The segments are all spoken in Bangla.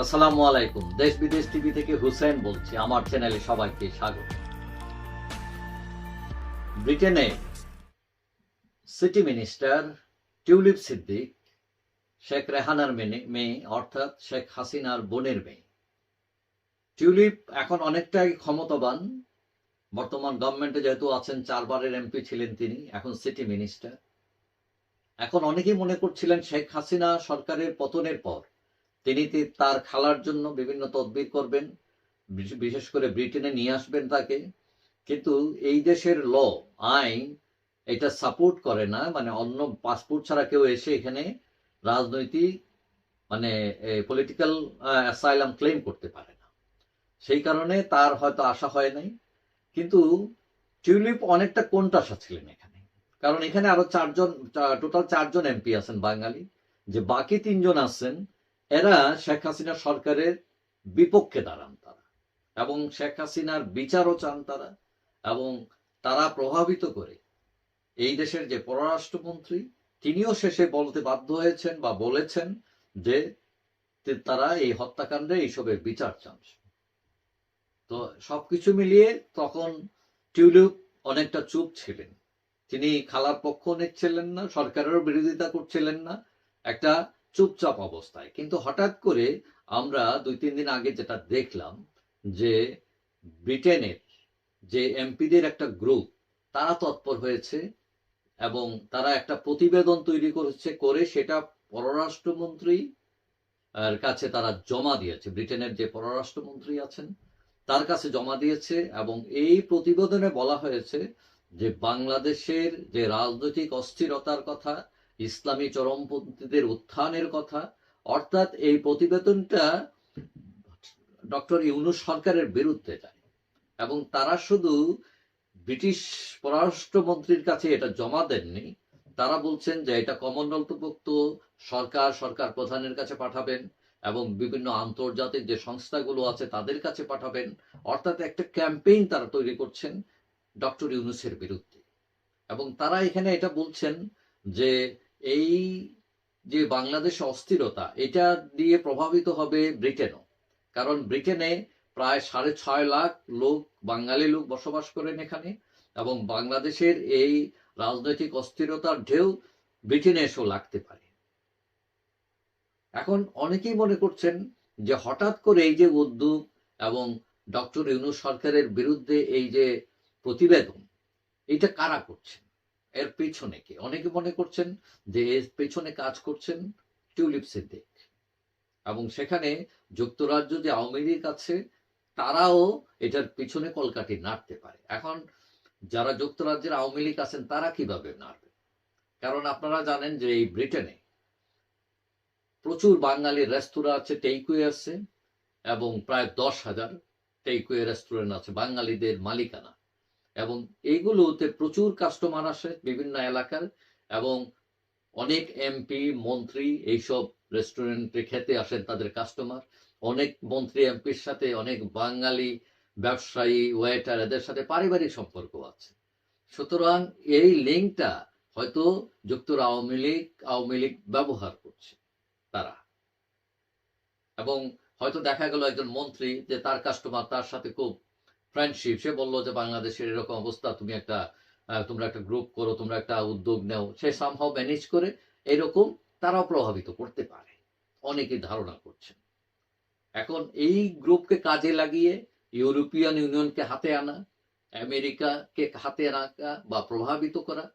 আসসালামু আলাইকুম। দেশ বিদেশ টিভি থেকে হুসেন বলছি। আমার চ্যানেলে সবাইকে স্বাগত। ব্রিটেনে city minister Tulip Siddiq Sheikh রেহানার মেয়ে অর্থাৎ শেখ হাসিনার বোনের মেয়ে। টিউলিপ এখন অনেকটাই ক্ষমতাবান। বর্তমান গভর্নমেন্টে যেহেতু আছেন, 4 বারের এমপি ছিলেন তিনি, এখন সিটি মিনিস্টার। এখন অনেকেই মনে করছিলেন শেখ হাসিনা সরকারের পতনের পর তিনি তার খালার জন্য বিভিন্ন তদবির করবেন, বিশেষ করে ব্রিটেনে নিয়ে আসবেন তাকে। কিন্তু এই দেশের আইন এটা সাপোর্ট করে না। মানে অন্য পাসপোর্ট ছাড়া কেউ এসে এখানে রাজনৈতিক মানে পলিটিক্যাল অ্যাসাইলাম ক্লেম করতে পারে না। সেই কারণে তার হয়তো আশা হয় নাই। কিন্তু টিউলিপ অনেকটা কোণঠাসা ছিলেন এখানে, কারণ এখানে আরো টোটাল 4জন এমপি আছেন বাঙালি। যে বাকি 3জন আছেন, এরা শেখ হাসিনা সরকারের বিপক্ষে দাঁড়ান তারা, এবং শেখ হাসিনার বিচারও চান তারা। এবং তারা প্রভাবিত করে এই দেশের যে পররাষ্ট্রমন্ত্রী, তিনিও শেষে বলতে বাধ্য হয়েছেন বা বলেছেন যে তারা এই হত্যাকাণ্ডে এইসবের বিচার চান। তো সবকিছু মিলিয়ে তখন টিউলিপ অনেকটা চুপ ছিলেন। তিনি খালার পক্ষ নিচ্ছিলেন না, সরকারেরও বিরোধিতা করছিলেন না, একটা চুপচাপ অবস্থায়। কিন্তু হঠাৎ করে আমরা 2-3 দিন আগে যেটা দেখলাম যে ব্রিটেনের যে এমপিদের একটা গ্রুপ, তারা তৎপর হয়েছে এবং তারা একটা প্রতিবেদন তৈরি করে সেটা পররাষ্ট্রমন্ত্রী কাছে তারা জমা দিয়েছে। ব্রিটেনের যে পররাষ্ট্রমন্ত্রী আছেন তার কাছে জমা দিয়েছে, এবং এই প্রতিবেদনে বলা হয়েছে যে বাংলাদেশের যে রাজনৈতিক অস্থিরতার কথা, ইসলামী চরমপন্থীদের উত্থানের কথা, অর্থাৎ এই প্রতিবেদনটা ডক্টর ইউনূস সরকারের বিরুদ্ধে যায়। এবং তারা শুধু ব্রিটিশ পররাষ্ট্রমন্ত্রীর কাছে এটা জমা দেননি, তারা বলছেন যে এটা কমনওয়েলথভুক্ত সরকার প্রধানের কাছে পাঠাবেন এবং বিভিন্ন আন্তর্জাতিক যে সংস্থাগুলো আছে তাদের কাছে পাঠাবেন। অর্থাৎ একটা ক্যাম্পেইন তারা তৈরি করছেন ডক্টর ইউনূসের বিরুদ্ধে। এবং তারা এখানে এটা বলছেন যে এই যে বাংলাদেশে অস্থিরতা, এটা দিয়ে প্রভাবিত হবে ব্রিটেনও। কারণ ব্রিটেনে প্রায় 6.5 লাখ লোক, বাঙালি লোক বসবাস করেন এখানে, এবং বাংলাদেশের এই রাজনৈতিক অস্থিরতার ঢেউ ব্রিটেনে এসেও লাগতে পারে। এখন অনেকেই মনে করছেন যে হঠাৎ করে এই যে উদ্যোগ এবং ডক্টর ইউনূস সরকারের বিরুদ্ধে এই যে প্রতিবেদন, এটা কারা করছেন, এর পেছনে কে? অনেকে মনে করছেন যে এর পেছনে কাজ করছেন টিউলিপ সিদ্দিক, এবং সেখানে যুক্তরাজ্য যে আওয়ামী লীগ আছে তারাও এটার পিছনে কলকাঠি নাড়তে পারে। এখন যারা যুক্তরাজ্যের আওয়ামী লীগ আছেন তারা কিভাবে নাড়বে? কারণ আপনারা জানেন যে এই ব্রিটেনে প্রচুর বাঙালি রেস্তোরাঁ আছে, টেকওয়ে আছে, এবং প্রায় 10,000 টেকওয়ে রেস্টুরেন্ট আছে বাঙালিদের মালিকানা। এবং এইগুলোতে প্রচুর কাস্টমার আসে বিভিন্ন এলাকার, এবং অনেক এমপি মন্ত্রী এইসব রেস্টুরেন্টে খেতে আসেন, তাদের কাস্টমার। অনেক মন্ত্রী এমপির সাথে অনেক বাঙালি ব্যবসায়ী, ওয়েটার, এদের সাথে পারিবারিক সম্পর্ক আছে। সুতরাং এই লিঙ্কটা হয়তো আওয়ামী লীগ ব্যবহার করছে তারা। এবং হয়তো দেখা গেল একজন মন্ত্রী যে তার কাস্টমার, তার সাথে খুব ফ্রেন্ডশিপ, সে বললো যে বাংলাদেশের এরকম অবস্থা, তোমরা একটা গ্রুপ করো, তোমরা একটা উদ্যোগ নেও, সে সামহাও ম্যানেজ করে এরকম তারাও প্রভাবিত করতে পারে, অনেকে ধারণা করছেন। এখন এই গ্রুপকে কাজে লাগিয়ে ইউরোপিয়ান ইউনিয়নকে হাতে আনা, আমেরিকাকে হাতে আনা বা প্রভাবিত করা,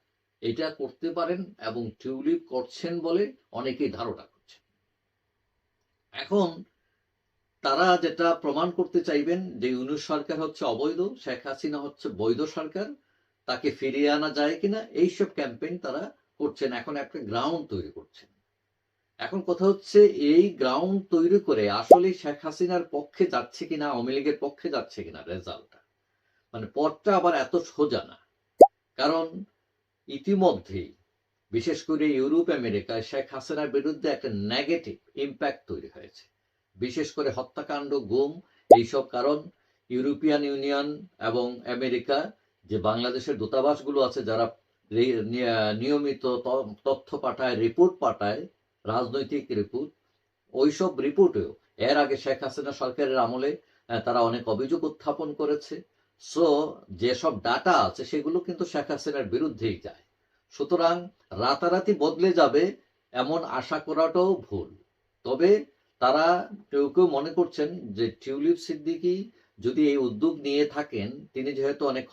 এটা করতে পারেন, এবং টিউলিপ করছেন বলে অনেকেই ধারণা করছেন। এখন তারা যেটা প্রমাণ করতে চাইবেন যে ইউনূস সরকার হচ্ছে অবৈধ, শেখ হাসিনা হচ্ছে বৈধ সরকার, তাকে ফিরিয়ে আনা যায় কিনা, এইসব ক্যাম্পেইন তারা করছেন। এখন একটা গ্রাউন্ড তৈরি করছেন। এখন কথা হচ্ছে এই গ্রাউন্ড তৈরি করে আসলে শেখ হাসিনার পক্ষে যাচ্ছে কিনা, আওয়ামী লীগের পক্ষে যাচ্ছে কিনা রেজাল্টটা, মানে পথটা আবার এত সোজা না। কারণ ইতিমধ্যেই বিশেষ করে ইউরোপ আমেরিকায় শেখ হাসিনার বিরুদ্ধে একটা নেগেটিভ ইম্প্যাক্ট তৈরি হয়েছে, বিশেষ করে হত্যাকাণ্ড, গুম, এইসব। কারণ ইউরোপিয়ান ইউনিয়ন এবং আমেরিকা যে বাংলাদেশের দূতাবাসগুলো আছে, যারা নিয়মিত তথ্য পাঠায়, রিপোর্ট পাঠায়, রাজনৈতিক রিপোর্ট, ওইসব রিপোর্টেও এর আগে শেখ হাসিনা সরকারের আমলে তারা অনেক অভিযোগ উত্থাপন করেছে। সো যেসব ডাটা আছে সেগুলো কিন্তু শেখ হাসিনার বিরুদ্ধেই যায়। সুতরাং রাতারাতি বদলে যাবে এমন আশা করাটাও ভুল। তবে তারা কেউ কেউ মনে করছেন যে টিউলিপ সিদ্দিকী যদি এই উদ্যোগ নিয়ে থাকেন, তিনি যেহেতু অনেক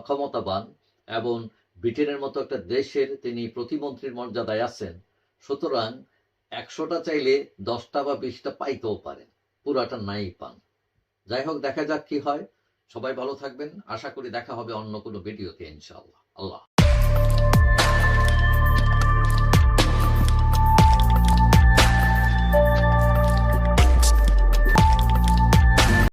ক্ষমতাবান এবং ব্রিটেনের মতো একটা দেশের তিনি প্রতিমন্ত্রীর মর্যাদায় আছেন, সুতরাং 100টা চাইলে 10টা বা 20টা পাইতেও পারেন, পুরাটা নাই পান। যাই হোক, দেখা যাক কি হয়। সবাই ভালো থাকবেন। আশা করি দেখা হবে অন্য কোনো ভিডিওতে ইনশাআল্লাহ। আল্লাহ।